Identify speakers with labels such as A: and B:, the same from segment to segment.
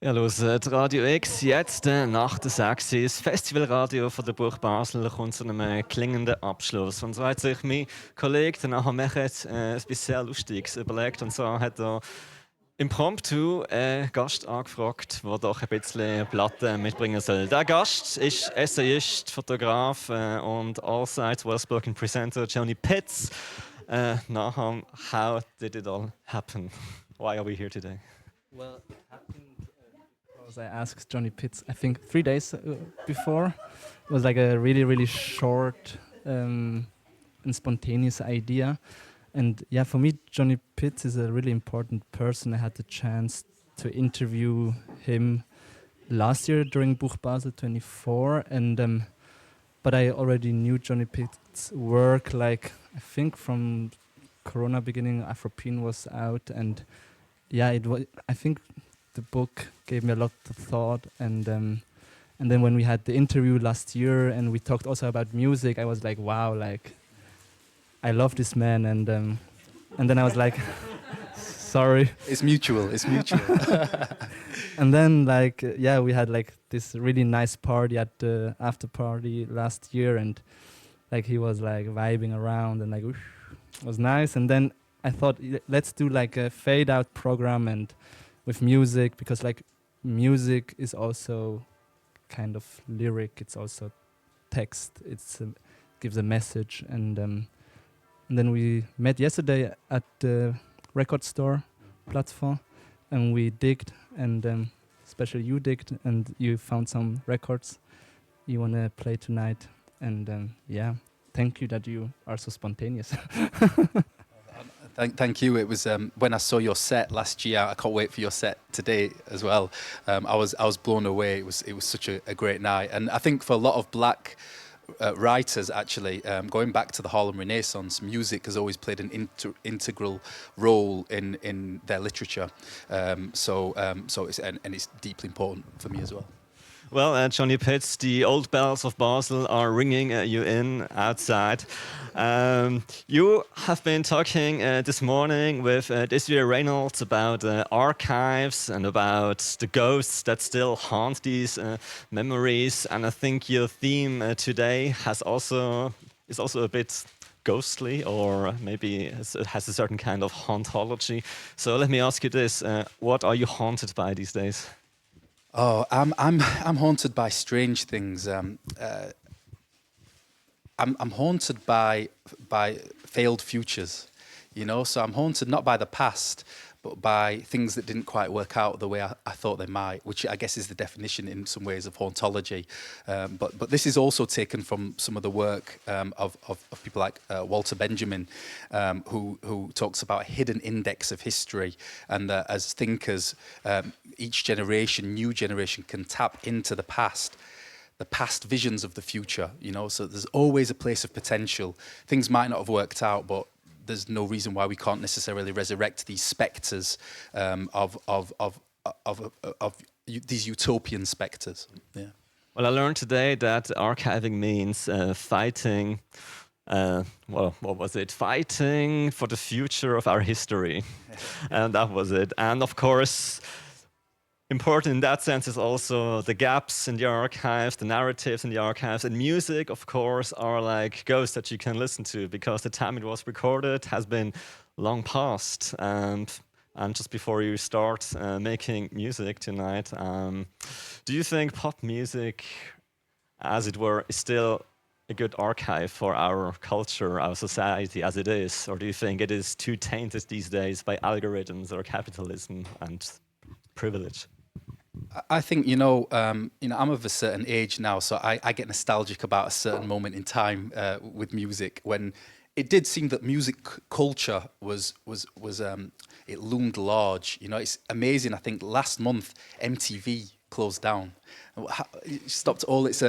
A: Ja, hört Radio X jetzt nach der 6 das Festivalradio von der BuchBasel kommt zu einem klingenden Abschluss. Und so hat sich mein Kollege, der nachher Mechet, etwas sehr Lustiges überlegt. Und zwar hat er impromptu einen Gast angefragt, der doch ein bisschen Platten mitbringen soll. Der Gast ist Essayist, Fotograf und allseits well-spoken Presenter Johny Pitts. Nachher, how did it all happen? Why are we here today?
B: Well, it happened because I asked Johny Pitts, I think 3 days before. It was like a really, really short and spontaneous idea. And yeah, for me, Johny Pitts is a really important person. I had the chance to interview him last year during BuchBasel 24. And but I already knew Johny Pitts' work, like I think from Corona beginning, Afropine was out, and yeah, it was. I think the book gave me a lot of thought, and then when we had the interview last year, and we talked also about music, I was like, wow, like I love this man, and then I was like, sorry.
C: It's mutual. It's mutual.
B: And then yeah, we had like this really nice party at the after party last year, and like he was like vibing around and like it was nice. And then I thought, let's do like a fade out program and with music, because like music is also kind of lyric, it's also text, it's gives a message. And then we met yesterday at the record store platform, and we digged, and especially you digged, and you found some records you want to play tonight. And yeah, thank you that you are so spontaneous.
C: Thank you. It was when I saw your set last year. I can't wait for your set today as well. I was blown away. It was such a great night, and I think for a lot of black writers, actually, going back to the Harlem Renaissance, music has always played an integral role in their literature. So it's deeply important for me as well.
A: Well, Johny Pitts, the old bells of Basel are ringing you in outside. You have been talking this morning with Desiree Reynolds about archives and about the ghosts that still haunt these memories. And I think your theme today is also a bit ghostly, or maybe it has a certain kind of hauntology. So let me ask you this: what are you haunted by these days?
C: Oh, I'm haunted by strange things. I'm haunted by failed futures, you know. So I'm haunted not by the past, but by things that didn't quite work out the way I thought they might, which I guess is the definition in some ways of hauntology. But this is also taken from some of the work of people like Walter Benjamin, who talks about a hidden index of history, and as thinkers, each generation, new generation, can tap into the past visions of the future, you know. So there's always a place of potential. Things might not have worked out, but there's no reason why we can't necessarily resurrect these spectres of these utopian spectres. Yeah.
A: Well, I learned today that archiving means fighting. What was it? Fighting for the future of our history, and that was it. And of course, important in that sense is also the gaps in the archives, the narratives in the archives, and music, of course, are like ghosts that you can listen to, because the time it was recorded has been long past. And just before you start making music tonight, do you think pop music, as it were, is still a good archive for our culture, our society as it is? Or do you think it is too tainted these days by algorithms or capitalism and privilege?
C: I think, you know, I'm of a certain age now, so I get nostalgic about a certain moment in time with music, when it did seem that music culture was it loomed large. You know, it's amazing. I think last month MTV closed down. It stopped all its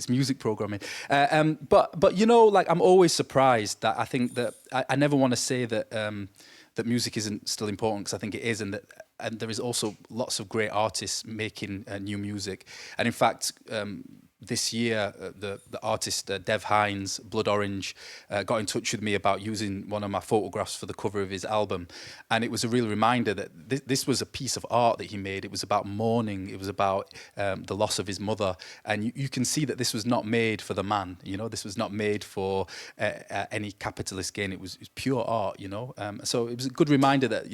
C: music programming. But you know, like, I'm always surprised that I think that I never want to say that that music isn't still important, because I think it is, and there is also lots of great artists making new music. And in fact, this year, the artist Dev Hines, Blood Orange, got in touch with me about using one of my photographs for the cover of his album, and it was a real reminder that this was a piece of art that he made. It was about mourning. It was about the loss of his mother, and you can see that this was not made for the man. You know, this was not made for any capitalist gain. It was pure art. You know, so it was a good reminder that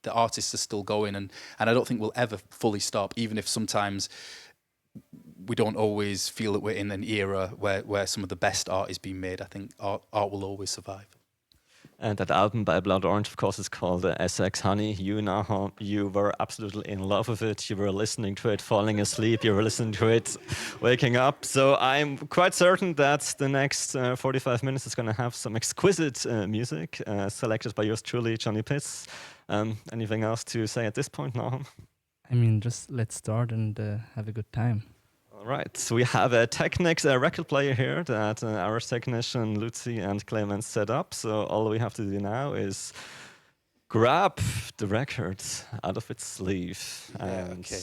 C: the artists are still going, and I don't think we'll ever fully stop, even if sometimes we don't always feel that we're in an era where some of the best art is being made. I think art will always survive.
A: And that album by Blood Orange, of course, is called SX Honey. You, Nahum, you were absolutely in love with it. You were listening to it, falling asleep. You were listening to it, waking up. So I'm quite certain that the next 45 minutes is going to have some exquisite music selected by yours truly, Johny Pitts. Anything else to say at this point, Nahum?
B: I mean, just let's start and have a good time.
A: All right, so we have a Technics record player here that our technician Lucy and Clemens set up. So all we have to do now is grab the record out of its sleeve.
C: Yeah, okay.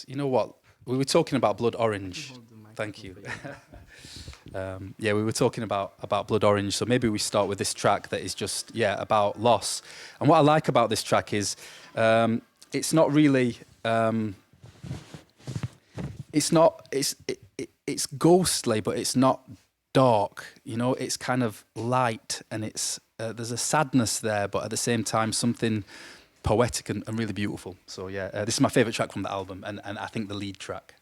C: You know what? We were talking about Blood Orange. Thank you. We were talking about Blood Orange. So maybe we start with this track that is just about loss. And what I like about this track is it's not really. It's ghostly, but it's not dark. You know, it's kind of light, and it's there's a sadness there, but at the same time something poetic and really beautiful. So this is my favorite track from the album, and I think the lead track.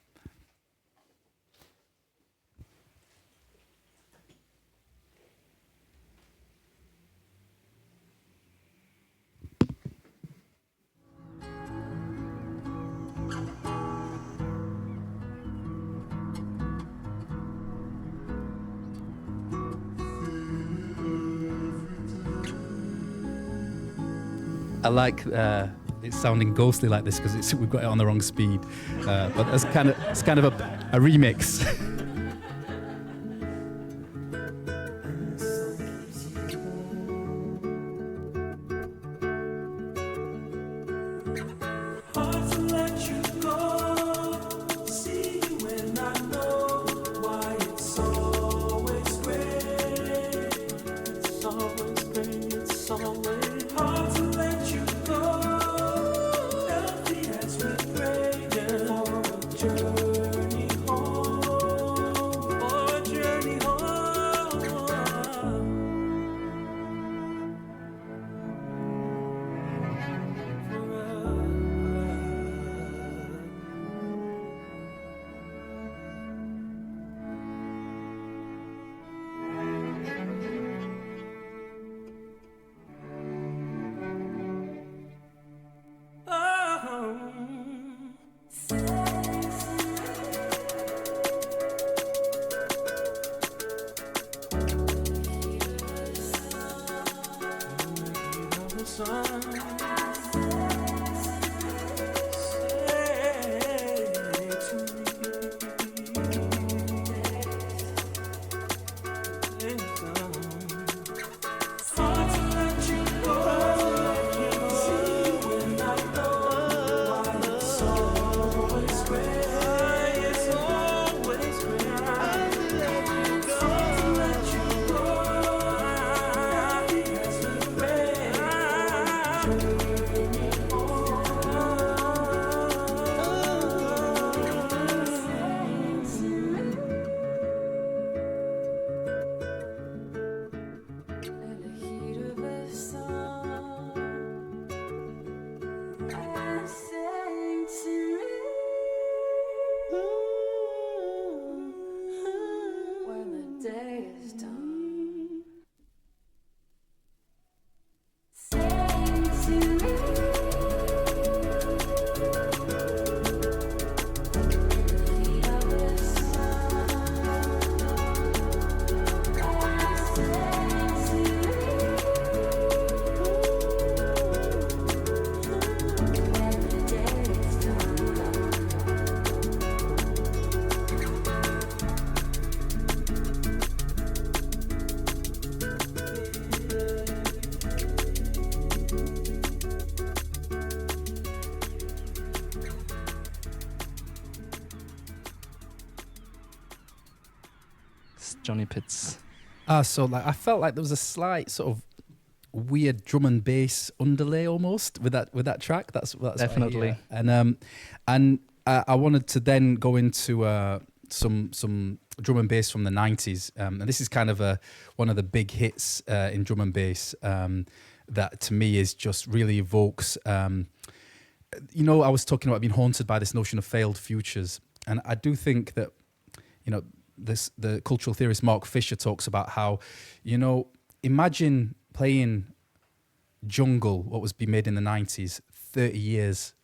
C: I like it sounding ghostly like this because we've got it on the wrong speed, but it's kind of a remix.
D: Saying to me
B: Johny Pitts?
C: So like I felt like there was a slight sort of weird drum and bass underlay almost with that track. That's
B: Definitely.
C: And I wanted to then go into some drum and bass from the 90s, and this is kind of one of the big hits in drum and bass that to me is just really evokes. You know, I was talking about being haunted by this notion of failed futures, and I do think that, you know, the cultural theorist Mark Fisher talks about how, you know, imagine playing Jungle, what was being made in the 90s, 30 years,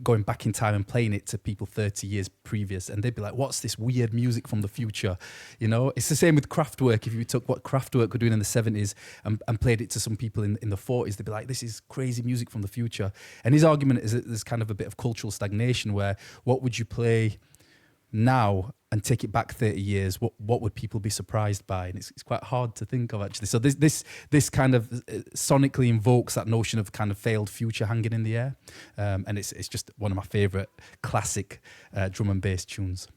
C: going back in time and playing it to people 30 years previous, and they'd be like, what's this weird music from the future? You know, it's the same with Kraftwerk. If you took what Kraftwerk were doing in the 70s and played it to some people in the 40s, they'd be like, this is crazy music from the future. And his argument is that there's kind of a bit of cultural stagnation where what would you play now and take it back 30 years, what would people be surprised by? And it's quite hard to think of, actually. So this kind of sonically invokes that notion of kind of failed future hanging in the air, and it's just one of my favourite classic drum and bass tunes.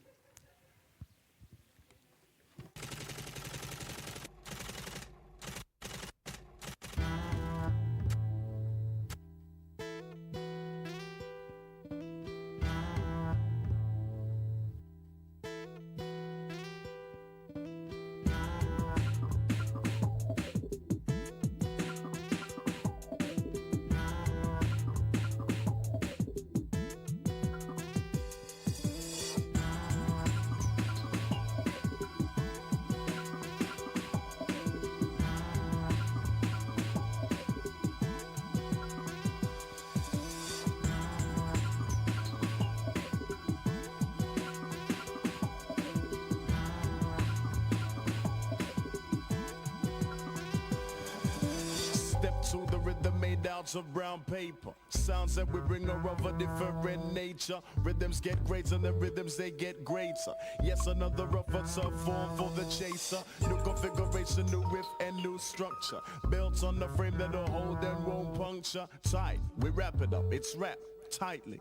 D: To the rhythm made out of brown paper. Sounds that we bring are of a different nature. Rhythms get greater, the rhythms they get greater. Yes, another rougher form for the chaser. New configuration, new riff and new structure. Built on the frame that'll hold and won't puncture. Tight, we wrap it up, it's wrapped tightly.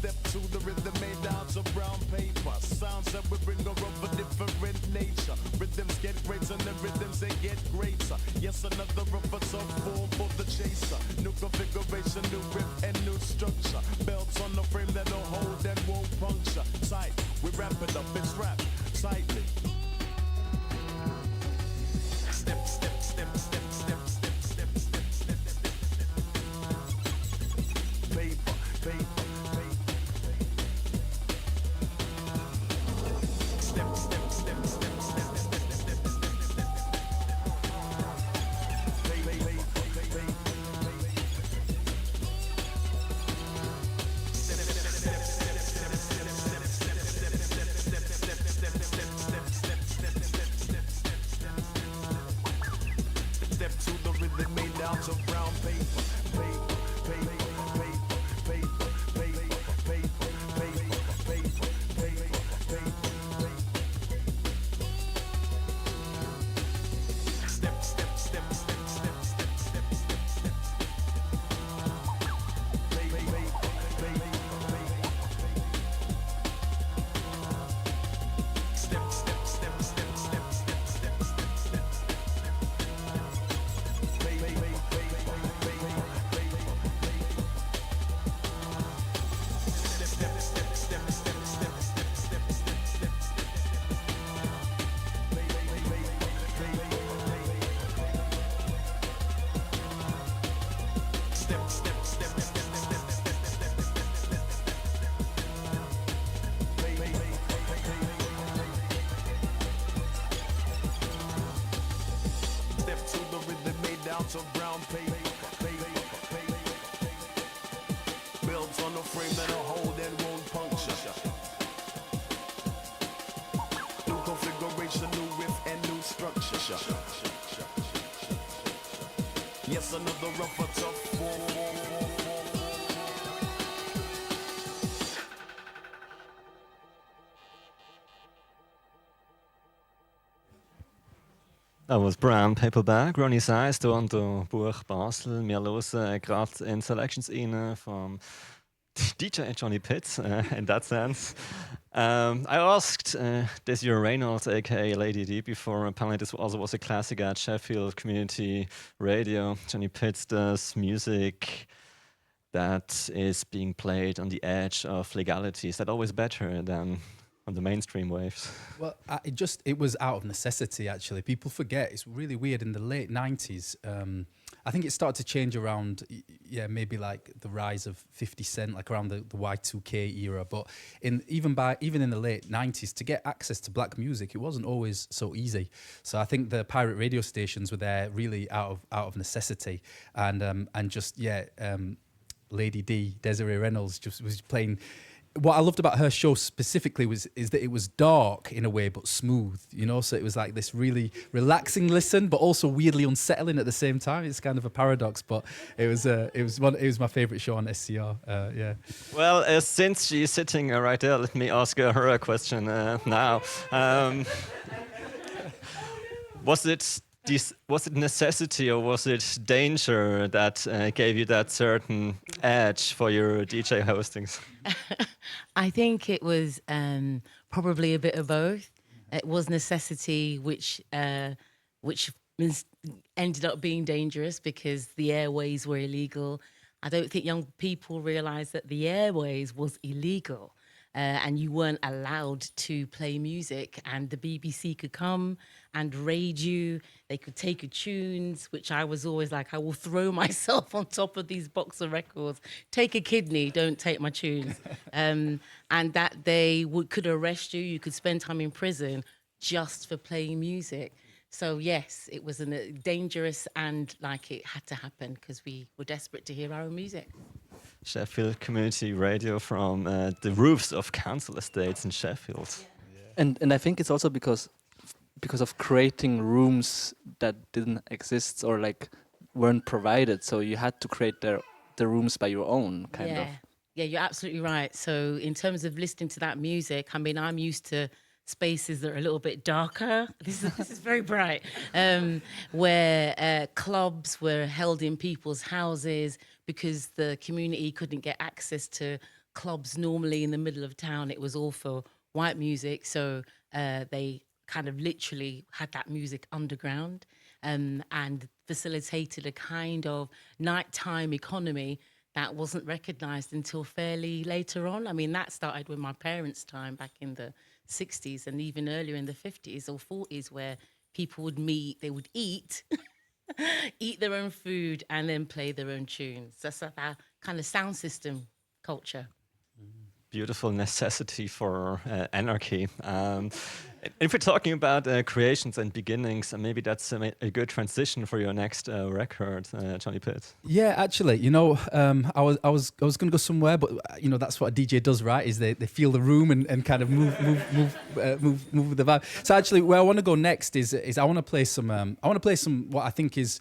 D: Step to the rhythm made out of brown paper. Sounds that we bring are of a different nature. Rhythms get greater and the rhythms they get greater. Yes, another of a form for the chaser. New configuration, new riff and new structure. Belts on the frame that'll hold and won't puncture. Tight, we wrap it up, it's wrapped tightly. Step, step, step, step, step, step, step, step, step, step, step. Paper, paper. Step, to brown paper. Built on a frame that'll hold and won't puncture. New configuration, new width and new structure. Yes, another rougher, tough form.
A: Das was Brown Paperback, Ronnie Size, hier an der BuchBasel. Wir hören gerade in Selections rein vom DJ Johny Pitts, in that sense. I asked Desiree Reynolds, aka Lady D, before. Apparently, this also was a classic at Sheffield Community Radio. Johny Pitts does music that is being played on the edge of legality. Is that always better than on the mainstream waves?
C: Well, it was out of necessity, actually. People forget, it's really weird. In the late 90s, I think it started to change around, maybe like the rise of 50 Cent, like around the Y2K era. But even in the late 90s, to get access to black music, it wasn't always so easy. So I think the pirate radio stations were there really out of necessity. And Lady D, Desiree Reynolds, just was playing. What I loved about her show specifically is that it was dark in a way, but smooth, you know? So it was like this really relaxing listen, but also weirdly unsettling at the same time. It's kind of a paradox, but it was my favorite show on SCR. Yeah.
A: Well, since she's sitting right there, let me ask her a question now. Was it necessity or was it danger that gave you that certain edge for your DJ hostings?
E: I think it was probably a bit of both. It was necessity, which ended up being dangerous because the airways were illegal. I don't think young people realised that the airways was illegal. And you weren't allowed to play music, and the BBC could come and raid you. They could take your tunes, which I was always like, I will throw myself on top of these box of records. Take a kidney, don't take my tunes. And that they could arrest you. You could spend time in prison just for playing music. So yes, it was dangerous, and like it had to happen because we were desperate to hear our own music.
A: Sheffield Community Radio from the roofs of council estates in Sheffield.
B: And I think it's also because of creating rooms that didn't exist or like weren't provided. So you had to create the rooms by your own kind of.
E: Yeah, you're absolutely right. So in terms of listening to that music, I mean, I'm used to spaces that are a little bit darker. This is very bright. Where clubs were held in people's houses because the community couldn't get access to clubs normally in the middle of town. It was all for white music. So they kind of literally had that music underground and facilitated a kind of nighttime economy that wasn't recognised until fairly later on. I mean, that started with my parents' time back in the 60s and even earlier in the 50s or 40s, where people would meet, they would eat, eat their own food and then play their own tunes. That's that kind of sound system culture.
A: Beautiful necessity for anarchy. If we're talking about creations and beginnings, maybe that's a good transition for your next record, Johny Pitts.
C: Yeah, actually, you know, I was going to go somewhere, but you know, that's what a DJ does, right? Is they feel the room and kind of move with the vibe. So actually, where I want to go next is I want to play some what I think is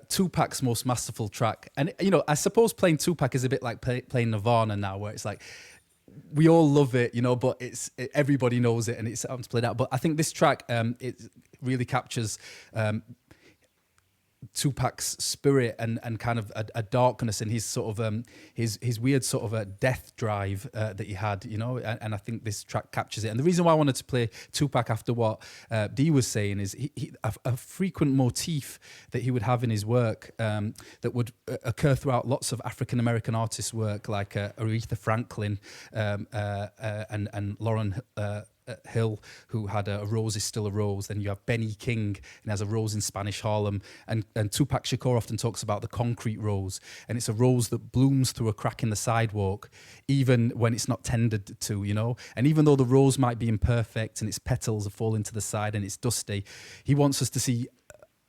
C: Tupac's most masterful track. And you know, I suppose playing Tupac is a bit like playing Nirvana now, where it's like we all love it, you know, but everybody knows it and it's time to play out. But I think this track it really captures Tupac's spirit and kind of a darkness and his sort of his weird sort of a death drive that he had, you know, and I think this track captures it. And the reason why I wanted to play Tupac after what Dee was saying is a frequent motif that he would have in his work that would occur throughout lots of African American artists' work, like Aretha Franklin and Lauryn Hill, who had a rose is still a rose. Then you have Benny King, and has a rose in Spanish Harlem. And Tupac Shakur often talks about the concrete rose, and it's a rose that blooms through a crack in the sidewalk, even when it's not tended to, you know. And even though the rose might be imperfect and its petals are falling to the side and it's dusty, he wants us to see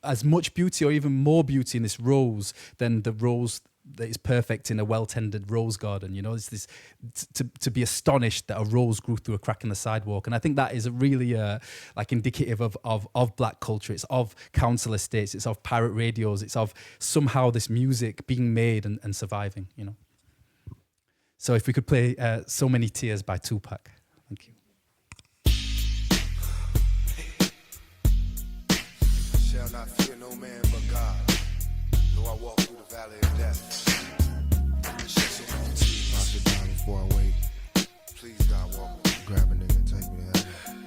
C: as much beauty or even more beauty in this rose than the rose that is perfect in a well-tended rose garden. You know, it's this to be astonished that a rose grew through a crack in the sidewalk. And I think that is really like indicative of black culture. It's of council estates. It's of pirate radios. It's of somehow this music being made and surviving, you know. So if we could play So Many Tears by Tupac. Thank you.
D: Shall not fear no man but God. Though I walk through the valley of death. Shed so many tears. I should die before I wake. Please God, walk with me. Grab a nigga and take me to heaven.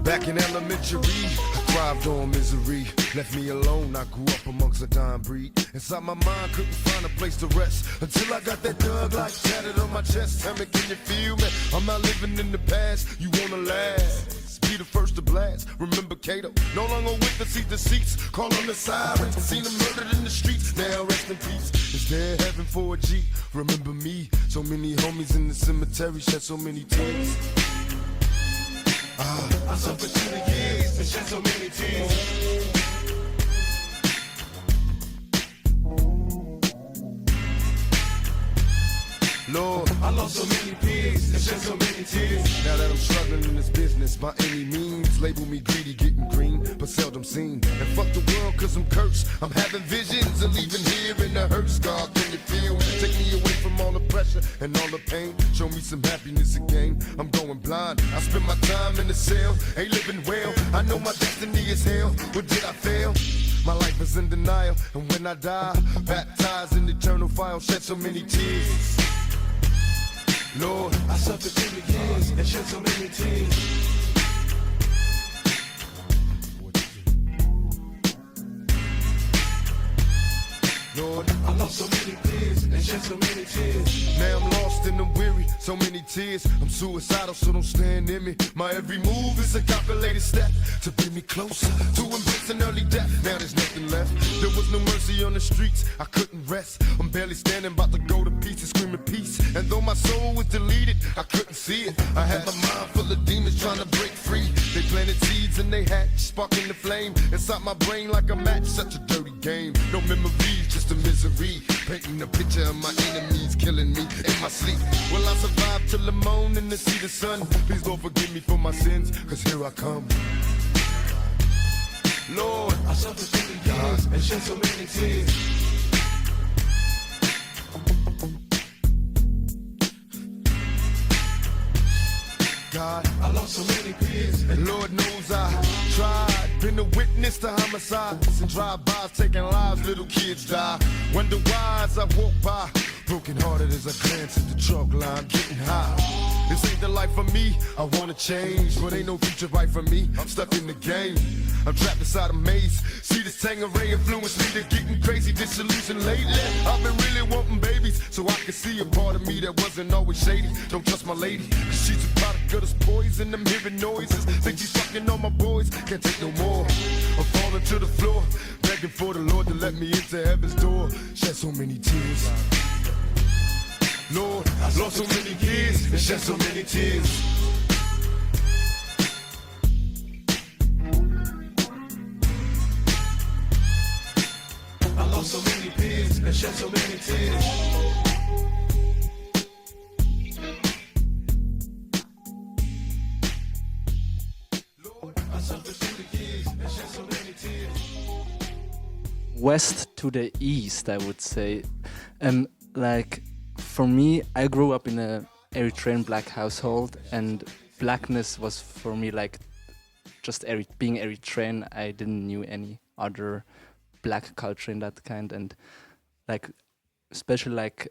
D: Back in elementary, I thrived on misery. Left me alone, I grew up amongst a dying breed. Inside my mind, couldn't find a place to rest. Until I got that thug like tatted on my chest. Tell me, can you feel me? I'm not living in the past, you wanna last. Be the first to blast. Remember Cato, no longer with the seat deceits. Call on the sirens, seen them murdered in the streets. Now rest in peace. Is there heaven for a G? Remember me, so many homies in the cemetery shed so many tears. I suffered through the years and shed so many tears. Lord, I lost so many peers and shed so many tears. Now that I'm struggling in this business by any means, label me greedy, getting green, but seldom seen. And fuck the world cause I'm cursed. I'm having visions of leaving here in the hearse. God, can you feel me? Take me away from all the pressure and all the pain. Show me some happiness again. I'm going blind. I spend my time in the cell, ain't living well. I know my destiny is hell, but did I fail? My life is in denial, and when I die, baptized in eternal fire, shed so many tears. Lord, I suffered through the years and shed so many tears. Lord, I lost so many tears and shed so many tears. Now I'm lost and I'm weary, so many tears. I'm suicidal, so don't stand in me. My every move is a calculated step to bring me closer to embracing early death. Now there's nothing left. There was no mercy on the streets, I couldn't rest. I'm barely standing, about to go to pieces, screaming peace. And though my soul was deleted, I couldn't see it. I had my mind full of demons trying to break free. They planted seeds and they hatched, sparking the flame inside my brain like a match. Such a dirty game, no memories, just a misery. Painting a picture of my enemies killing me in my sleep. Will I survive till the morning to see the sun? Please don't forgive me for my sins, cause here I come. Lord, I suffered through the years and shed so many tears. God, I lost so many peers, and Lord knows I tried. Been a witness to homicides and drive-bys taking lives, little kids die. Wonder why as I walk by, broken hearted as I glance at the chalk line, getting high. This ain't the life for me, I wanna change, but ain't no future right for me, I'm stuck in the game. I'm trapped inside a maze, see this Tangeray influence me to getting crazy, disillusioned lately. I've been really wanting babies, so I can see a part of me that wasn't always shady. Don't trust my lady, cause she's a product of this poison. I'm hearing noises, think she's fucking on my boys, can't take no more. I'm falling to the floor, begging for the Lord to let me into heaven's door. Shed so many tears. Lord, I lost so many years and shed so many tears. I lost so many peers and shed so many tears. Lord, I suffered through the years and shed so many tears.
B: West to the east, I would say. Like, for me, I grew up in a Eritrean black household, and blackness was for me like just being Eritrean. I didn't knew any other black culture in that kind, and like especially like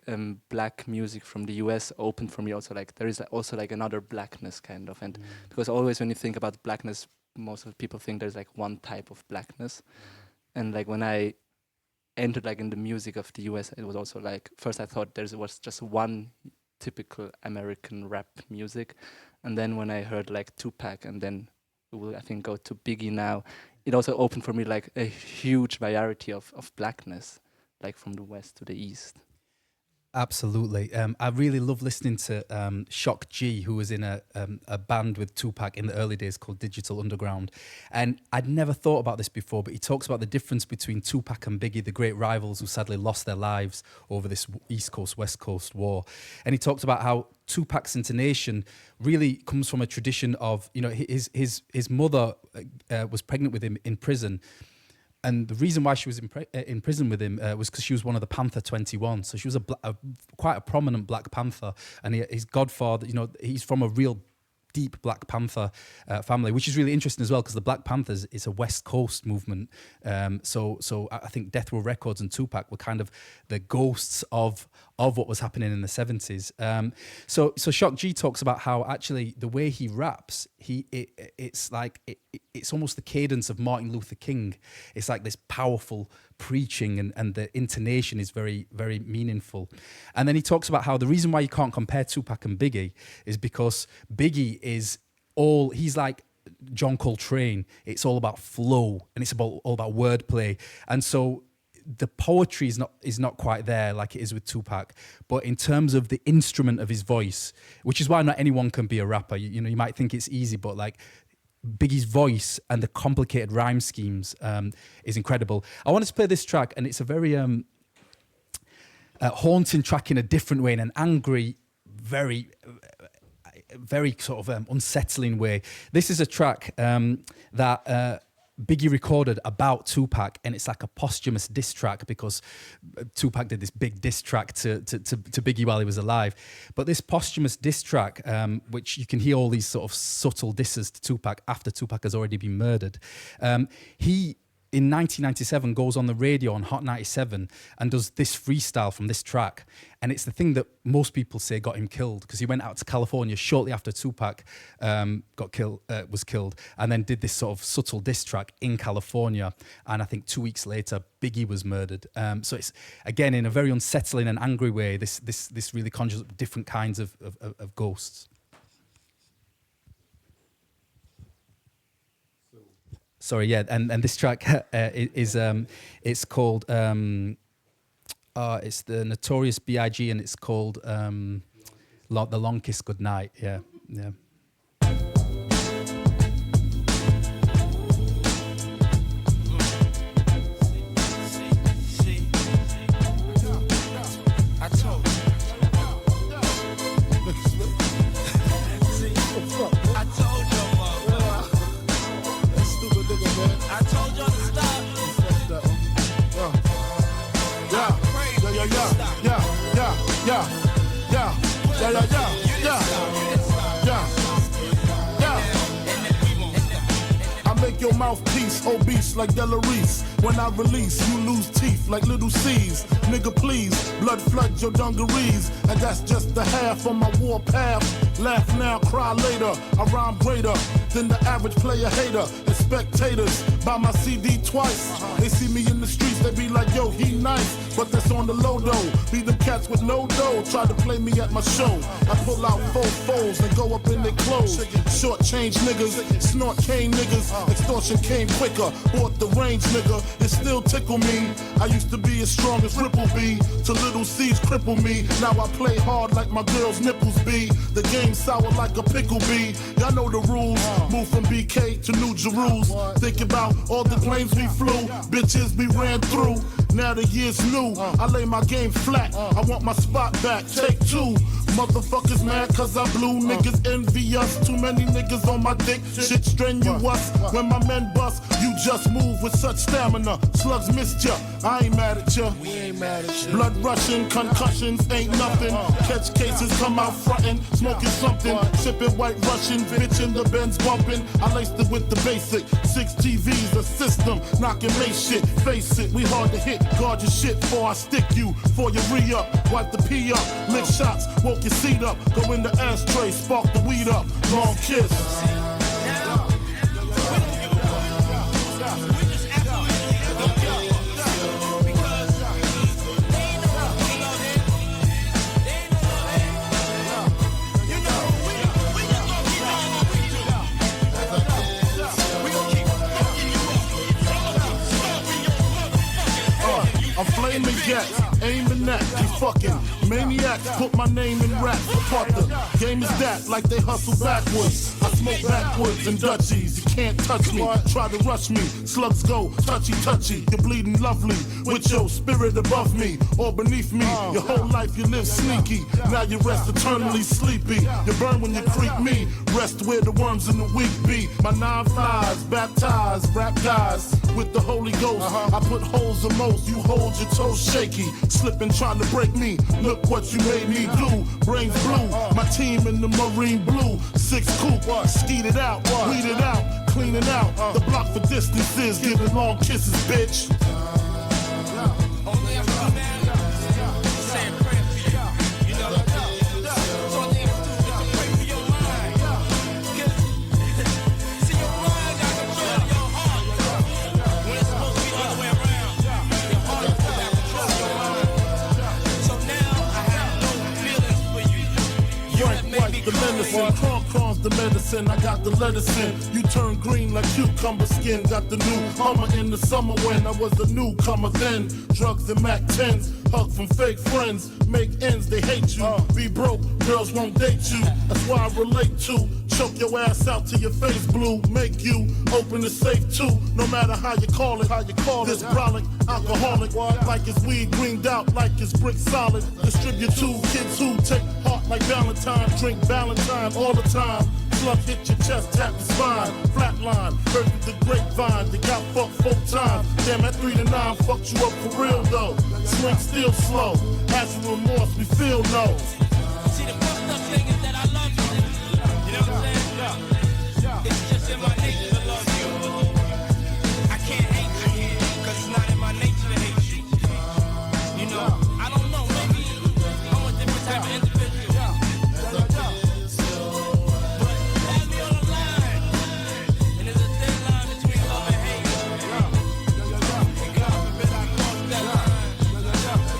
B: black music from the US opened for me also. Like there is also like another blackness kind of, and because always when you think about blackness, most of the people think there's like one type of blackness, and like when I entered like in the music of the US, it was also like first I thought there was just one typical American rap music, and then when I heard like Tupac, and then we will I think go to Biggie now, it also opened for me like a huge variety of blackness, like from the west to the east.
C: Absolutely. I really love listening to Shock G, who was in a band with Tupac in the early days called Digital Underground. And I'd never thought about this before, but he talks about the difference between Tupac and Biggie, the great rivals who sadly lost their lives over this East Coast, West Coast war. And he talks about how Tupac's intonation really comes from a tradition of, you know, his mother was pregnant with him in prison. And the reason why she was in prison with him was because she was one of the Panther 21. So she was quite a prominent Black Panther. And his godfather, you know, he's from a real deep Black Panther family, which is really interesting as well, because the Black Panthers is a West Coast movement. So I think Death Row Records and Tupac were kind of the ghosts of what was happening in the 70s. So Shock G talks about how actually the way he raps, it's almost the cadence of Martin Luther King. It's like this powerful preaching, and the intonation is very, very meaningful. And then he talks about how the reason why you can't compare Tupac and Biggie is because Biggie he's like John Coltrane. It's all about flow, and it's all about wordplay. And so the poetry is not quite there like it is with Tupac, but in terms of the instrument of his voice, which is why not anyone can be a rapper. You know, you might think it's easy, but like Biggie's voice and the complicated rhyme schemes is incredible. I wanted to play this track, and it's a very haunting track in a different way, in an angry, very sort of unsettling way. This is a track that Biggie recorded about Tupac, and it's like a posthumous diss track because Tupac did this big diss track to Biggie while he was alive. But this posthumous diss track, which you can hear all these sort of subtle disses to Tupac after Tupac has already been murdered, he in 1997 goes on the radio on Hot 97 and does this freestyle from this track. And it's the thing that most people say got him killed, because he went out to California shortly after Tupac was killed, and then did this sort of subtle diss track in California. And I think 2 weeks later, Biggie was murdered. So it's, again, in a very unsettling and angry way, this really conjures up different kinds of ghosts. Sorry, yeah, and this track it's called it's the Notorious B.I.G. and it's called The Long Kiss Goodnight. Yeah.
D: Your mouthpiece obese like Delarice. When I release, you lose teeth like little C's. Nigga, please, blood floods your dungarees, and that's just the half on my war path. Laugh now, cry later. I rhyme greater than the average player hater. And spectators buy my CD twice. They see me in the streets, they be like, yo, he nice, but that's on the low though. Be them cats with no dough, try to play me at my show. I pull out 4 foes and go up in their clothes. Short change niggas, snort cane niggas. Extortion came quicker, bought the range nigga. It still tickle me. I used to be as strong as Ripple B, till little C's cripple me. Now I play hard like my girl's nipples be. The game sour like a pickle bee. Y'all know the rules. Move from BK to New Jerusalem. Think about all the planes we flew, bitches we ran through. Now the year's new. I lay my game flat. I want my spot back. Take 2. Motherfuckers mad cause I blew. Niggas envy us. Too many niggas on my dick. Shit strenuous. When my men bust, you just move with such stamina. Slugs missed ya. I ain't mad at ya. We ain't mad at ya. Blood rushing, concussions ain't nothing. Catch cases, come out frontin', smoking something. Sipping White Russian, bitch in the Benz bumping. I laced it with the basic. 6 TVs, a system, knocking Mace shit. Face it, we hard to hit. Guard your shit before I stick you. Before you re-up, wipe the pee up. Lick shots, woke your seat up. Go in the ashtray, spark the weed up. Long kiss. I'm flaming jets, aiming at these fucking Maniacs put my name in rap. Apart the game is that, like they hustle backwards. I smoke backwards and Dutchies. You can't touch me, try to rush me. Slugs go touchy touchy. You're bleeding lovely with your spirit above me or beneath me. Your whole life you live sneaky. Now you rest eternally sleepy. You burn when you creep me. Rest where the worms in the weak be. My 9 flies, baptized, rap guys with the Holy Ghost. I put holes in most. You hold your toes shaky, slipping trying to break me. Look what you made me do. Brains blue. My team in the marine blue. 6 coupe, skeet it out, weed it out, clean it out. The block for distances, giving long kisses, bitch. The medicine, corn's the medicine, I got the medicine. You turn green like cucumber skin. Got the new Hummer in the summer when I was a newcomer then. Drugs and Mac 10s, hug from fake friends. Make ends, they hate you. Be broke, girls won't date you. That's why I relate to. Choke your ass out till your face blue. Make you open the safe too. No matter how you call it, This brolic, alcoholic, like it's weed greened out, like it's brick solid. Distribute to kids who take heart like Valentine. Drink Valentine all the time. Slug hit your chest, tap the spine. Flatline, heard through the grapevine. They got fucked 4 times. Damn, at 3 to 9 fucked you up for real though. Swing still slow. Has your remorse, we feel no.
F: See, the fucked up thing is that I love you. You know what I'm saying? It's just in my nature to love you. I can't hate you, cause it's not in my nature to hate you. You know, I don't know, maybe I'm a different type of individual. But have me on the line, and there's a thin line between love and hate. And God forbid I cross that line.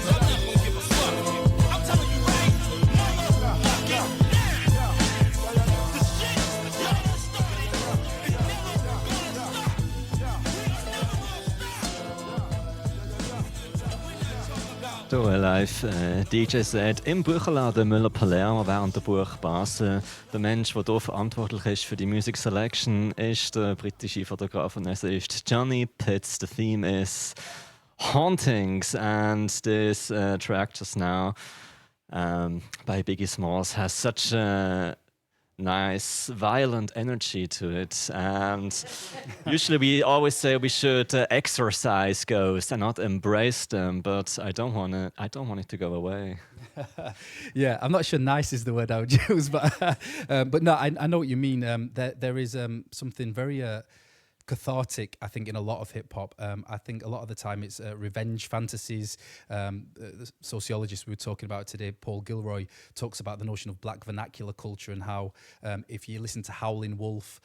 F: So I'm not gonna give a fuck. I'm telling you right, motherfucking now. The shit y'all done started is never gonna stop.
A: Hier live DJ-Set im Buchladen Müller Palermo während der BuchBasel. Der Mensch, der hier verantwortlich ist für die Music Selection, ist der britische Fotograf und es ist Johny Pitts. The theme is Hauntings, and this track just now by Biggie Smalls has such a nice violent energy to it, and usually we always say we should exorcise ghosts and not embrace them, but I don't want it to go away.
C: Yeah, I'm not sure nice is the word I would use, but no, I know what you mean. There is something very cathartic, I think, in a lot of hip hop. I think a lot of the time it's revenge fantasies. The sociologist we were talking about today, Paul Gilroy, talks about the notion of black vernacular culture and how if you listen to Howlin' Wolf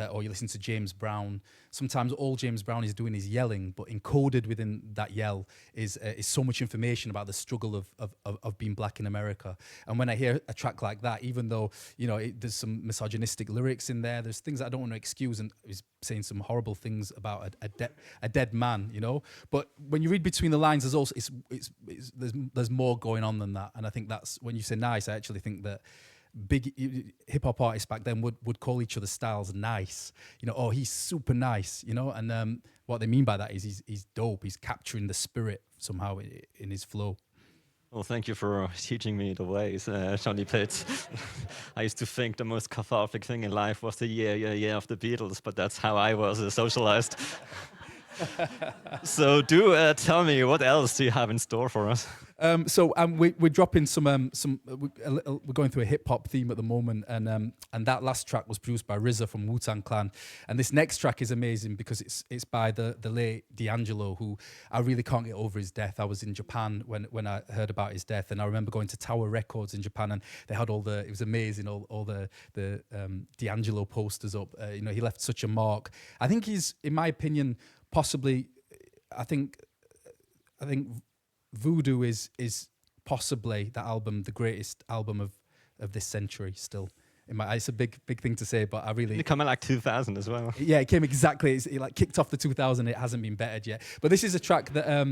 C: or you listen to James Brown, sometimes all James Brown is doing is yelling, but encoded within that yell is so much information about the struggle of being black in America. And when I hear a track like that, even though there's some misogynistic lyrics in there, there's things that I don't want to excuse, and he's saying some horrible things about a dead man, But when you read between the lines, there's also there's more going on than that. And I think that's when you say nice. I actually think that big hip hop artists back then would call each other's styles nice. Oh, he's super nice, and what they mean by that is he's dope. He's capturing the spirit somehow in his flow.
A: Well, thank you for teaching me the ways, Johny Pitts. I used to think the most cathartic thing in life was the yeah of the Beatles, but that's how I was socialized. So do tell me, what else do you have in store for us?
C: We're dropping we're going through a hip hop theme at the moment, and that last track was produced by RZA from Wu-Tang Clan, and this next track is amazing because it's by the late D'Angelo, who I really can't get over his death. I was in Japan when I heard about his death, and I remember going to Tower Records in Japan, and they had it was amazing, all the D'Angelo posters up. He left such a mark. I think he's, in my opinion, possibly, I think Voodoo is possibly the greatest album of this century still. It's a big thing to say, but I really...
A: It came out like 2000 as well.
C: Yeah, it came exactly. It kicked off the 2000. It hasn't been bettered yet. But this is a track that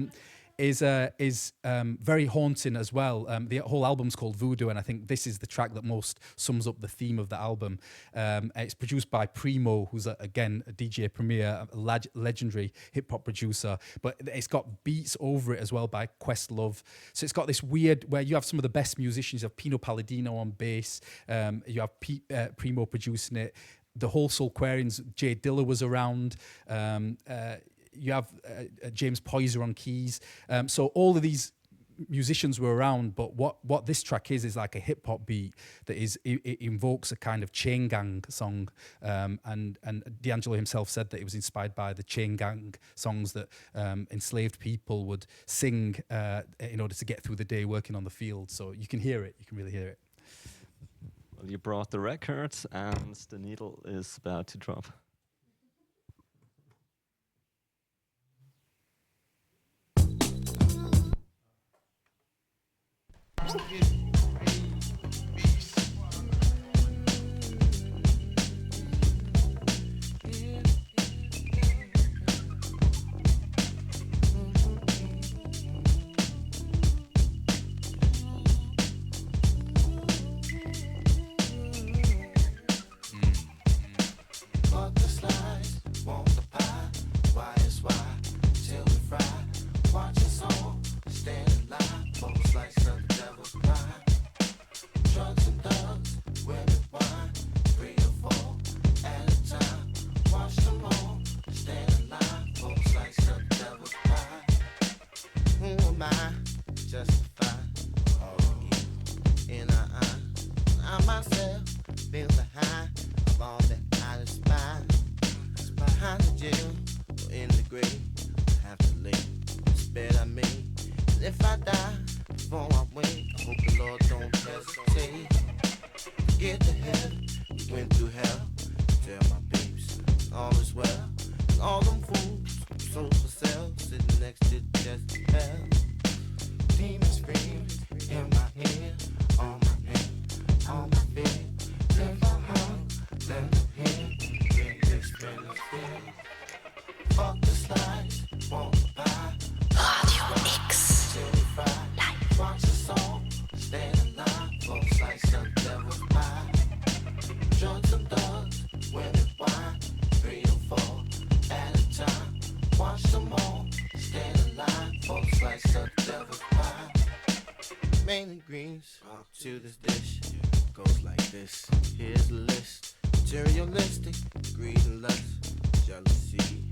C: is very haunting as well. The whole album's called Voodoo, and I think this is the track that most sums up the theme of the album. It's produced by Primo, who's again a DJ Premier, a legendary hip hop producer, but it's got beats over it as well by Questlove. So it's got this weird where you have some of the best musicians. You have Pino Palladino on bass. You have Primo producing it. The whole Soulquarians, Jay Dilla was around. You have James Poyser on keys. So all of these musicians were around, but what this track is like a hip hop beat that it invokes a kind of chain gang song. And D'Angelo himself said that it was inspired by the chain gang songs that enslaved people would sing in order to get through the day working on the field. So you can hear it. You can really hear it.
A: Well, you brought the records, and the needle is about to drop.
G: To this dish goes like this. Here's a list: materialistic, greed and lust, jealousy,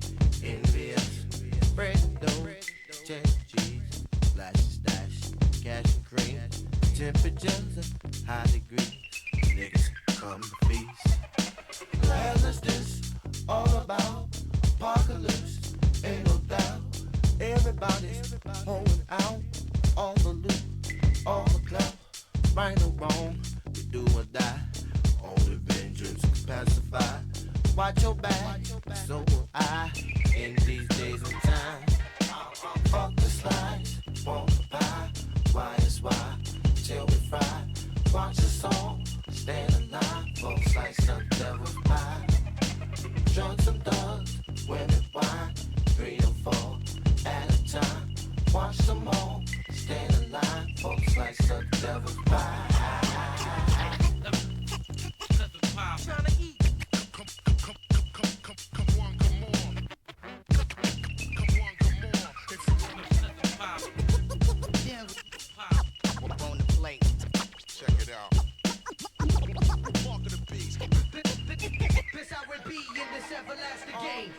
G: envious, bread and dough, check cheese, flash and stash, cash and cream, temperatures at high degrees. Niggas come to feast. The hell is this all about? Apocalypse, ain't no doubt. Everybody's holding out all the loot, all the clout. Right or wrong, we do or die. Only vengeance can pacify. Watch your back, so will I. In these days and time, fuck the slice, want the pie. Why is why, till we fry. Watch us all, stand alive. Both slice of devil's pie. Drugs and thugs, women wine. 3 or 4 at a time. Watch them all, stand alive. Both slice of devil's pie.
F: Trying to eat. Come on. If you want to pop. Yeah. Pop. On the plate. Check it out. Walk of the beast. This how it be in this everlasting game.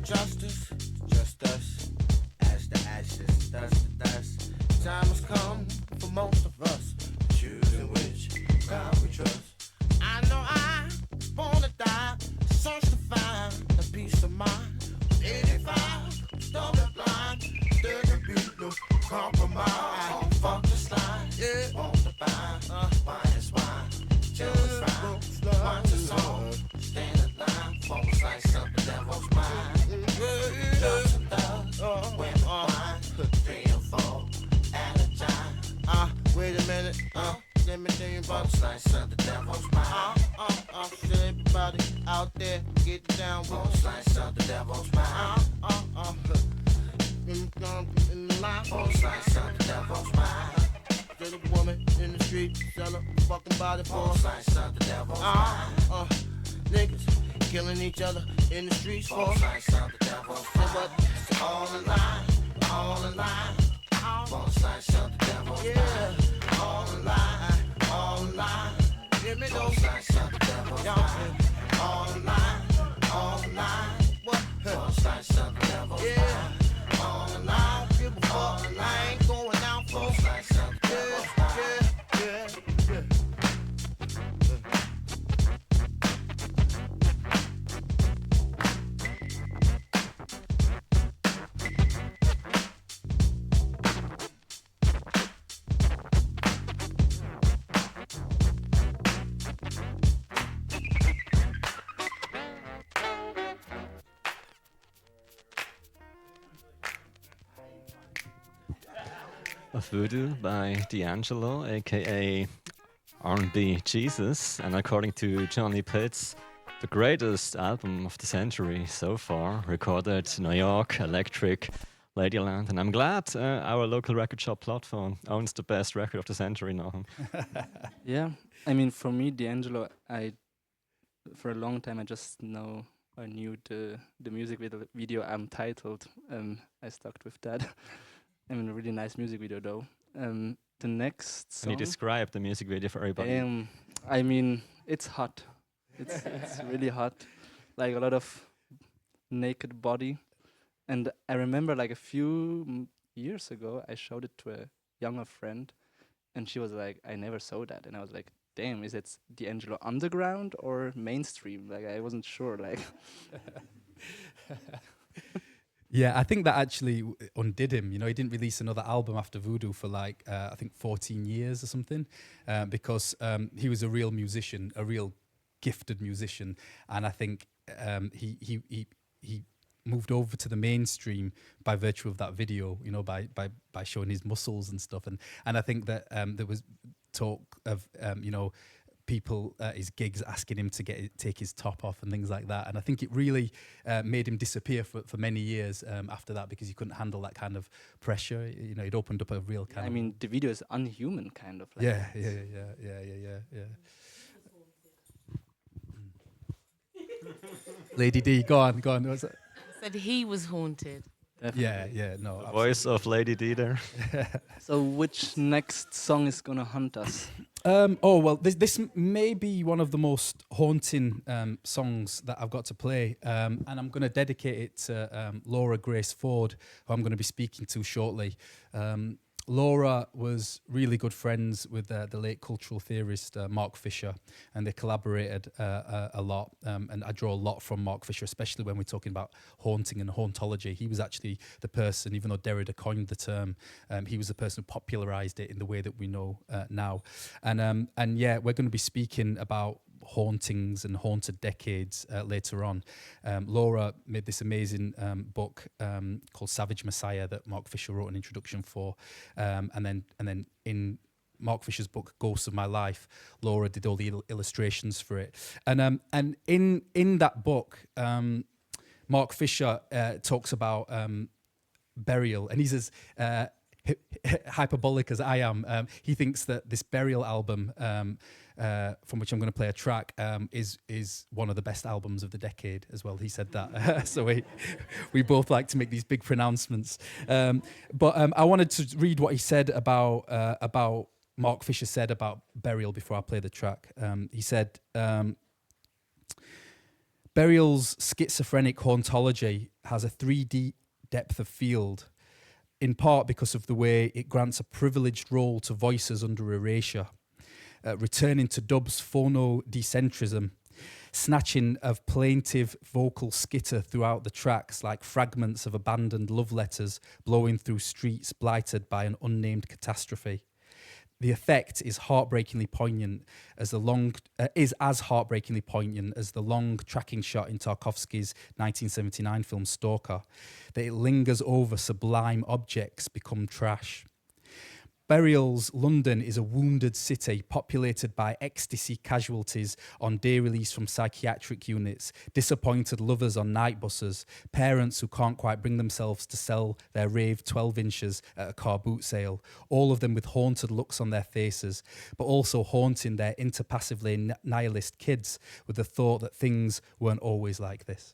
G: Justice, just us, ash to ashes, dust to dust. Time has come for most of us, choosing which God we trust. I know I wanna die, search to find a peace of mind. 85, stubborn blind, there can be no compromise. Fuck the slide, yeah, want to buy, wine is wine, chill is fine. Watch us all, stand in line for Both sides of the devil's mind. There's a woman in the street, sell her fucking body for both sides of the devil's mind. Niggas killing each other in the streets for both sides of the devil's mind. But it's all in line, all in line. Both sides of the devil's mind. Yeah, all in line, all in line. Give me those sides of the devil's mind. All in line, all in line. What? Both sides of the devil's mind. Yeah, all in line. Give a fuck, I ain't going out for both sides of the devil's mind. Yeah, yeah, yeah.
A: Voodoo by D'Angelo, aka R&B Jesus, and according to Johny Pitts, the greatest album of the century so far, recorded New York, Electric, Ladyland, and I'm glad our local record shop platform owns the best record of the century now.
B: Yeah, I mean, for me, D'Angelo, for a long time, I just know or knew the music video titled. I stuck with that. I mean, a really nice music video, though. The next
A: Can you
B: song,
A: describe the music video for everybody?
B: I mean, it's hot. It's really hot. Like a lot of naked body. And I remember like a few years ago, I showed it to a younger friend, and she was like, I never saw that. And I was like, damn, is it D'Angelo underground or mainstream? Like, I wasn't sure. Like,
C: Yeah, I think that actually undid him. You know, he didn't release another album after Voodoo for like, I think 14 years or something, because he was a real musician, a real gifted musician. And I think he moved over to the mainstream by virtue of that video, you know, by showing his muscles and stuff. And I think that there was talk of, you know, people at his gigs asking him to take his top off and things like that. And I think it really made him disappear for many years after that, because he couldn't handle that kind of pressure. You know, it opened up a real kind
B: I
C: of...
B: mean, the video is unhuman, kind of. Like
C: Yeah. Lady D, go on. What's that?
E: Said he was haunted.
C: Yeah, no.
A: The voice of Lady D there.
B: So which next song is gonna haunt us?
C: This may be one of the most haunting songs that I've got to play, and I'm going to dedicate it to Laura Grace Ford, who I'm going to be speaking to shortly. Laura was really good friends with the late cultural theorist Mark Fisher, and they collaborated a lot. And I draw a lot from Mark Fisher, especially when we're talking about haunting and hauntology. He was actually the person, even though Derrida coined the term, he was the person who popularized it in the way that we know now. And yeah, we're going to be speaking about hauntings and haunted decades later on. Laura made this amazing book called Savage Messiah that Mark Fisher wrote an introduction for, and then in Mark Fisher's book Ghosts of My Life, Laura did all the illustrations for it. And in that book, Mark Fisher talks about burial, and he's as hyperbolic as I am. He thinks that this burial album, from which I'm going to play a track, is one of the best albums of the decade as well. He said that. So we both like to make these big pronouncements. But I wanted to read what he said about Mark Fisher said about burial before I play the track. He said, burial's schizophrenic hauntology has a 3D depth of field, in part because of the way it grants a privileged role to voices under erasure, returning to dub's phono-decentrism, snatching of plaintive vocal skitter throughout the tracks like fragments of abandoned love letters blowing through streets blighted by an unnamed catastrophe. The effect is heartbreakingly poignant as as heartbreakingly poignant as the long tracking shot in Tarkovsky's 1979 film Stalker, that it lingers over sublime objects become trash.
H: Burials London is a wounded city populated by ecstasy casualties on day release from psychiatric units, disappointed lovers on night buses, parents who can't quite bring themselves to sell their rave 12 inches at a car boot sale, all of them with haunted looks on their faces, but also haunting their interpassively nihilist kids with the thought that things weren't always like this.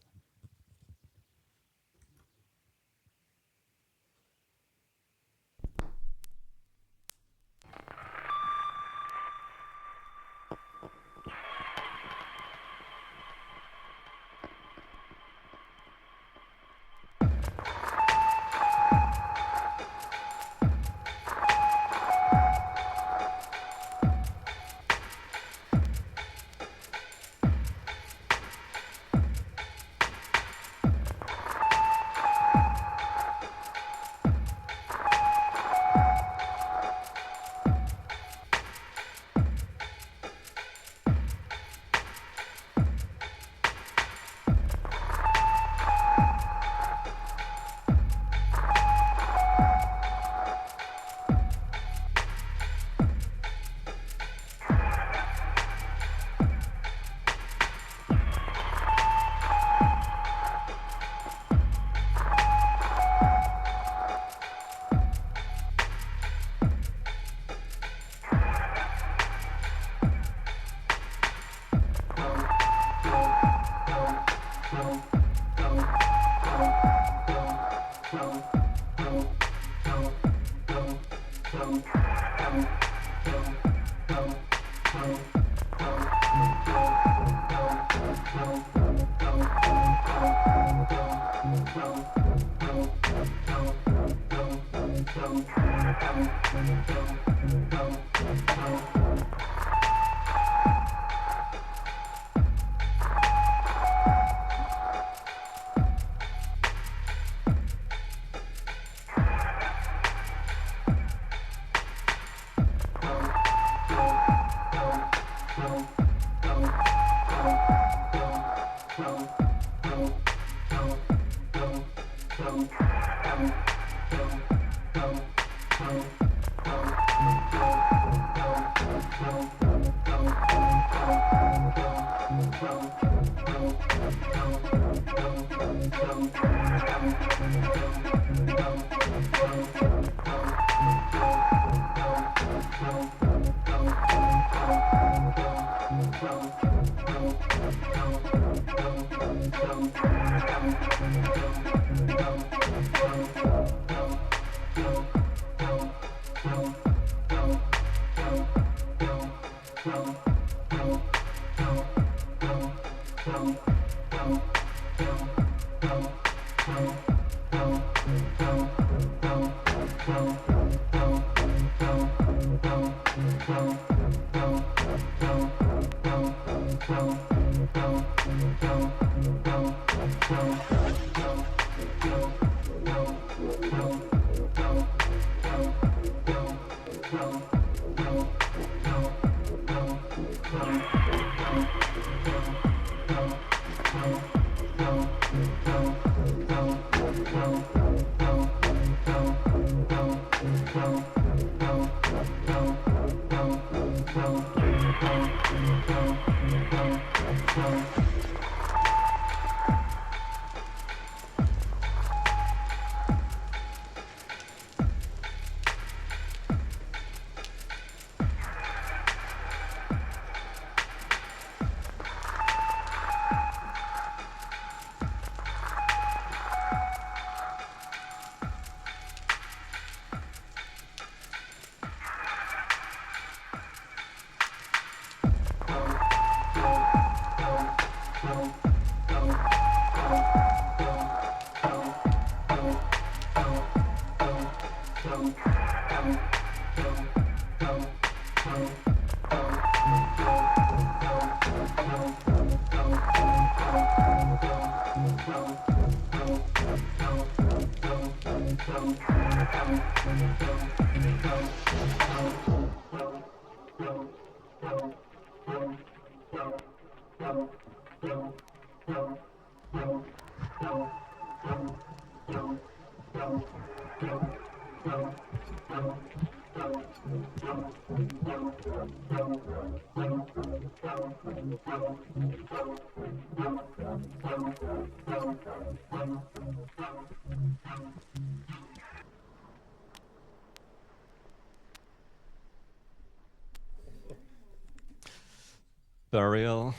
A: Burial,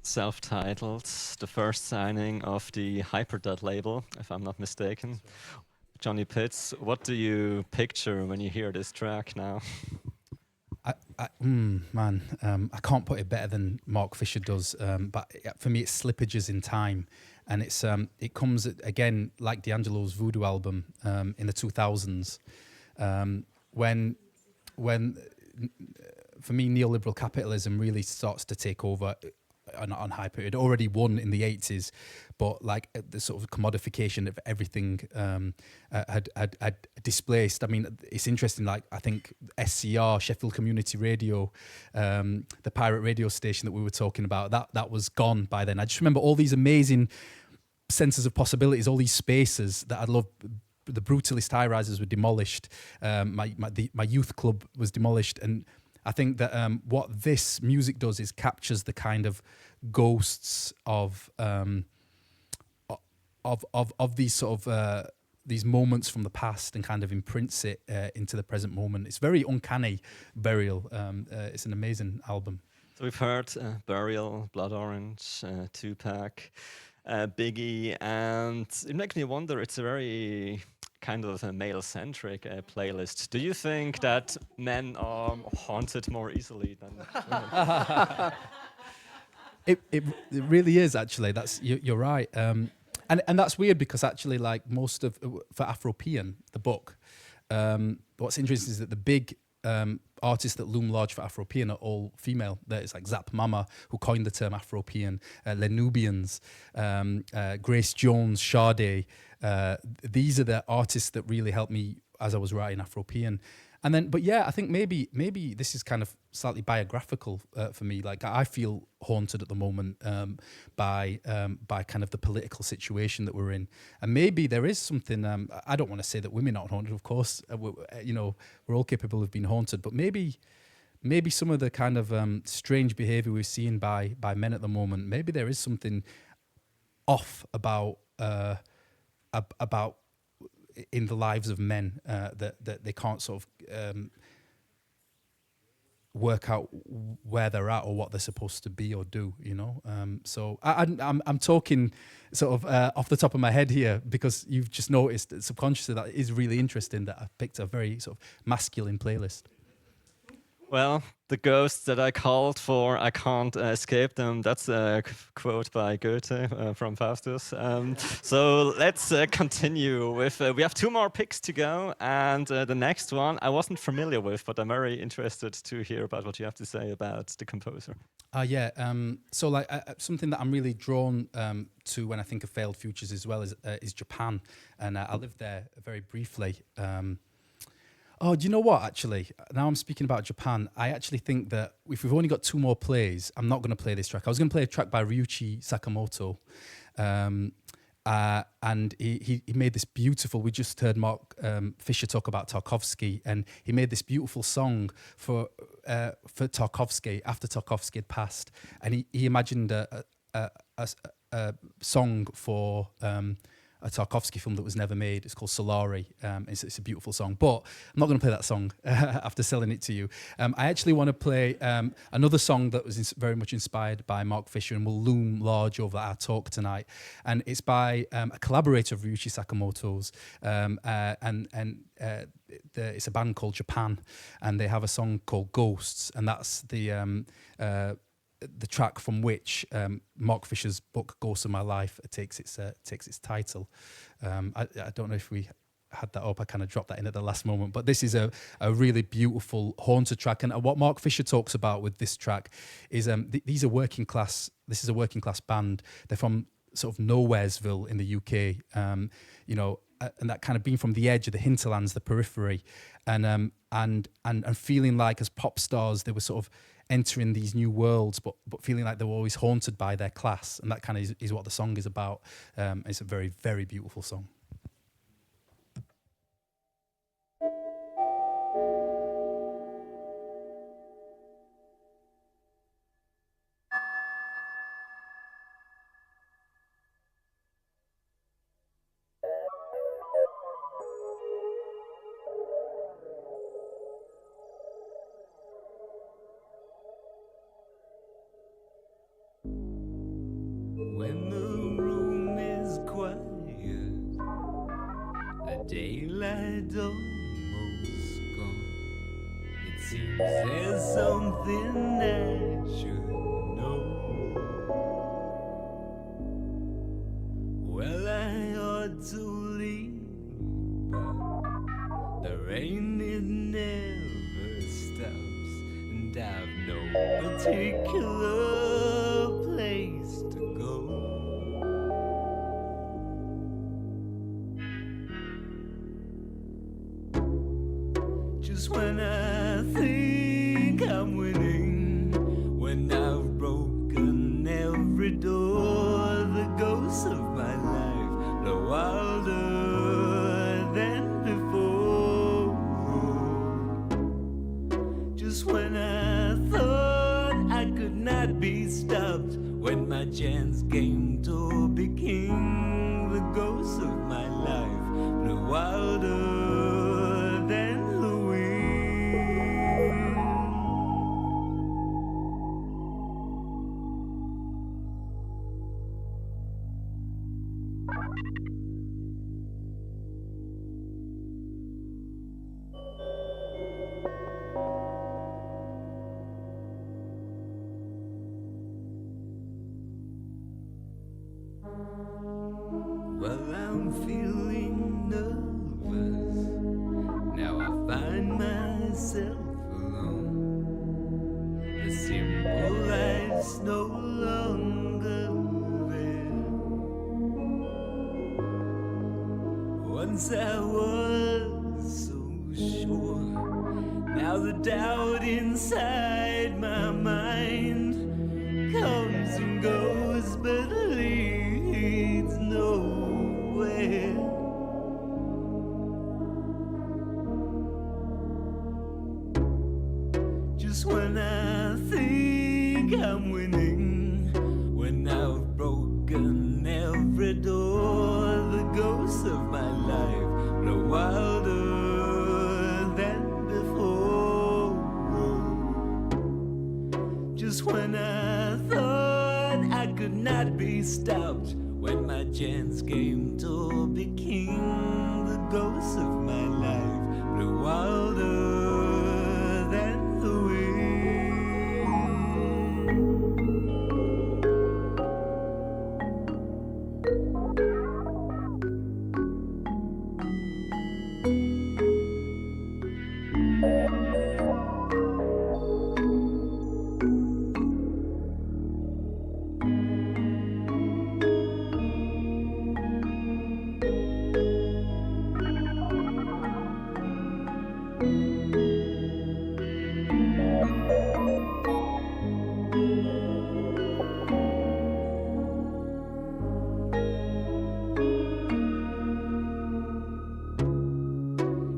A: self-titled, the first signing of the Hyperdot label, if I'm not mistaken. Johny Pitts, what do you picture when you hear this track now?
H: I can't put it better than Mark Fisher does. But for me, it's slippages in time, and it comes again like D'Angelo's Voodoo album in the 2000s, when for me neoliberal capitalism really starts to take over on Hyper. It had already won in the 80s, but like the sort of commodification of everything had displaced. I mean, it's interesting, like I think SCR, Sheffield Community Radio, the pirate radio station that we were talking about, that was gone by then. I just remember all these amazing senses of possibilities, all these spaces that I loved. The brutalist high rises were demolished. My youth club was demolished, and I think that what this music does is captures the kind of ghosts of these sort of these moments from the past and kind of imprints it into the present moment. It's very uncanny. Burial. It's an amazing album.
A: So we've heard Burial, Blood Orange, Tupac, Biggie, and it makes me wonder. It's a very kind of a male-centric playlist. Do you think that men are haunted more easily than women?
H: It really is, actually. You're right. And that's weird because actually, like most of for Afropean, the book, what's interesting is that the big artists that loom large for Afropean are all female. There's like Zap Mama, who coined the term Afropean, Les Nubians, Grace Jones, Sade. These are the artists that really helped me as I was writing Afropean. And then, but yeah, I think maybe this is kind of slightly biographical for me. Like I feel haunted at the moment by kind of the political situation that we're in, and maybe there is something. I don't want to say that women aren't haunted. Of course, we're all capable of being haunted, but maybe some of the kind of strange behaviour we're seeing by men at the moment. Maybe there is something off about in the lives of men that they can't sort of work out where they're at or what they're supposed to be or do, so I'm talking sort of off the top of my head here because you've just noticed that subconsciously that is really interesting that I picked a very sort of masculine playlist.
A: Well, the ghosts that I called for, I can't escape them. That's a quote by Goethe from Faustus. So let's continue with, we have two more picks to go. And the next one I wasn't familiar with, but I'm very interested to hear about what you have to say about the composer.
H: So like something that I'm really drawn to when I think of failed futures as well is Japan. And I lived there very briefly. Oh, do you know what, actually? Now I'm speaking about Japan, I actually think that if we've only got two more plays, I'm not going to play this track. I was going to play a track by Ryuichi Sakamoto. And he made this beautiful, we just heard Mark Fisher talk about Tarkovsky, and he made this beautiful song for Tarkovsky after Tarkovsky had passed. And he imagined a song for a Tarkovsky film that was never made. It's called Solari. It's a beautiful song, but I'm not going to play that song after selling it to you. I actually want to play another song that was very much inspired by Mark Fisher and will loom large over our talk tonight. And it's by a collaborator of Ryuichi Sakamoto's, it's a band called Japan, and they have a song called Ghosts, and that's the track from which Mark Fisher's book Ghosts of My Life takes its title. I don't know if we had that up. I kind of dropped that in at the last moment, but this is a really beautiful haunted track. And what Mark Fisher talks about with this track is these are working class. This is a working class band. They're from sort of Nowheresville in the UK. And that kind of being from the edge of the hinterlands, the periphery, and feeling like as pop stars they were sort of entering these new worlds, but feeling like they were always haunted by their class, and that kind of is what the song is about. It's a very, very beautiful song.
I: 「when the room is quiet, the daylight almost gone. It seems there's something I should know. Well, I ought to leave, but the rain it never stops, and I've no particular place to go. Just when I think I'm winning, when I've broken every door, the ghosts of my life blow wilder than before. Just when I thought I could not be stopped, when my chance came to be king, the ghosts of my life blew wilder than the wind. Well, I'm feeling nervous. Now I find myself alone. The simple life's no longer there. Once I was so sure. Now the doubt inside my mind comes and goes, but leads nowhere. Just when I think I'm winning, when I've broken every door, the ghosts of my life blow wilder than before. Just when I thought I could not be stopped, when my chance came to be king, the ghosts of my life blew wilder than the wind.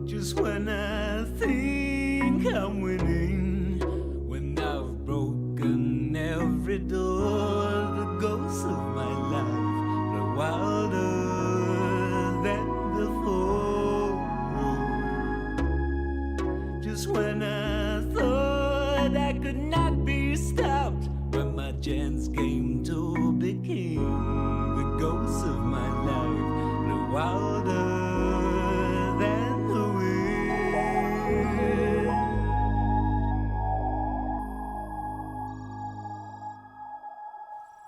I: Just when I think I'm winning, when I've broken every door, the ghosts of my life blow wilder than before. Just when I thought I could not be stopped, when my chance came to be king, the ghosts of my life blew wilder than the wind.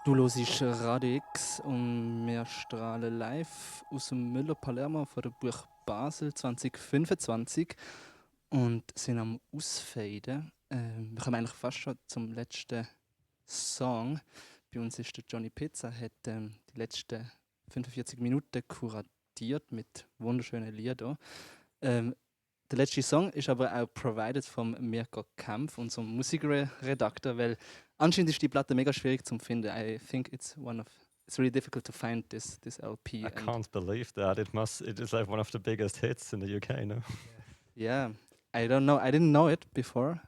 B: Du hörst Radio X und wir strahlen live aus dem Müller Palermo von der BuchBasel 2025 und sind am Ausfaden. Wir kommen eigentlich fast schon zum letzten Song. Bei uns ist der Johny Pitts, er hat die letzten 45 Minuten kuratiert mit wunderschönen Liedern. Der letzte Song ist aber auch provided vom Mirko Kempf, unserem Musikredakteur, weil anscheinend ist die Platte mega schwierig zu finden. I think it's really difficult to find this LP.
A: I can't believe that. It is like one of the biggest hits in the UK, no?
B: Yeah, I don't know. I didn't know it before.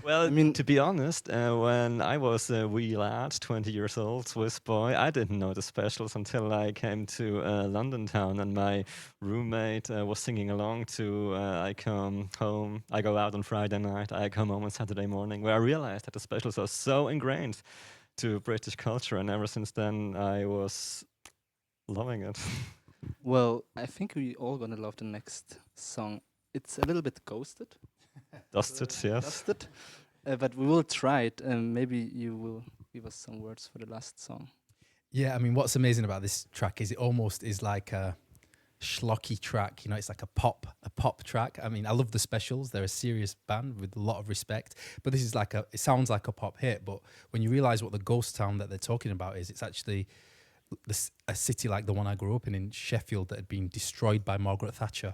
A: Well,
B: I mean,
A: to be honest, when I was a wee lad, 20 years old, Swiss boy, I didn't know the specials until I came to London town and my roommate was singing along to I Come Home, I Go Out on Friday night, I Come Home on Saturday morning, where I realized that the specials are so ingrained to British culture, and ever since then I was loving it.
B: Well, I think we all gonna love the next song. It's a little bit ghosted,
A: Dusted, yes.
B: dusted, but we will try it. And maybe you will give us some words for the last song.
H: Yeah, I mean, what's amazing about this track is it almost is like a schlocky track. You know, it's like a pop track. I mean, I love the Specials. They're a serious band with a lot of respect. But this is like it sounds like a pop hit. But when you realise what the ghost town that they're talking about is, it's actually a city like the one I grew up in Sheffield, that had been destroyed by Margaret Thatcher.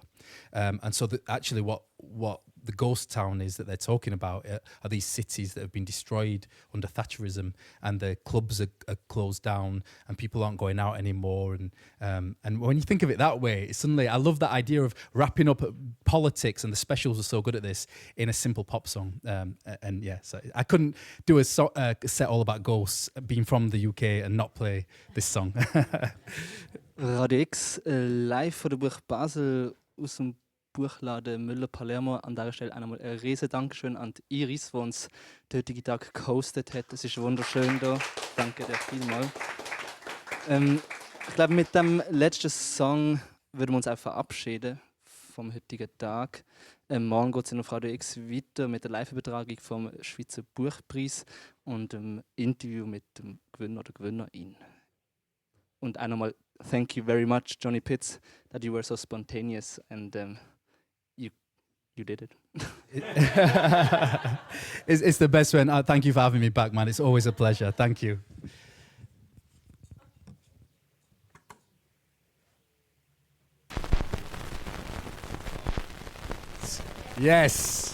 H: And so actually what the ghost town is that they're talking about are these cities that have been destroyed under Thatcherism, and the clubs are closed down and people aren't going out anymore. And when you think of it that way, suddenly I love that idea of wrapping up politics, and the Specials are so good at this in a simple pop song. And yeah, so I couldn't do a set all about ghosts being from the UK and not play this song.
B: Radio X, live von der BuchBasel aus dem Buchladen Müller Palermo. An dieser Stelle einmal ein riesen Dankeschön an die Iris, die uns den heutigen Tag gehostet hat. Es ist wunderschön hier. Danke dir vielmals. Ich glaube, mit dem letzten Song würden wir uns auch verabschieden vom heutigen Tag. Morgen geht es auf Radio X weiter mit der Live-Übertragung vom Schweizer Buchpreis und dem Interview mit dem Gewinner oder Gewinnerin. Und auch nochmal, thank you very much, Johny Pitts, that you were so spontaneous and you did it.
H: It's the best way. And thank you for having me back, man. It's always a pleasure. Thank you. Yes.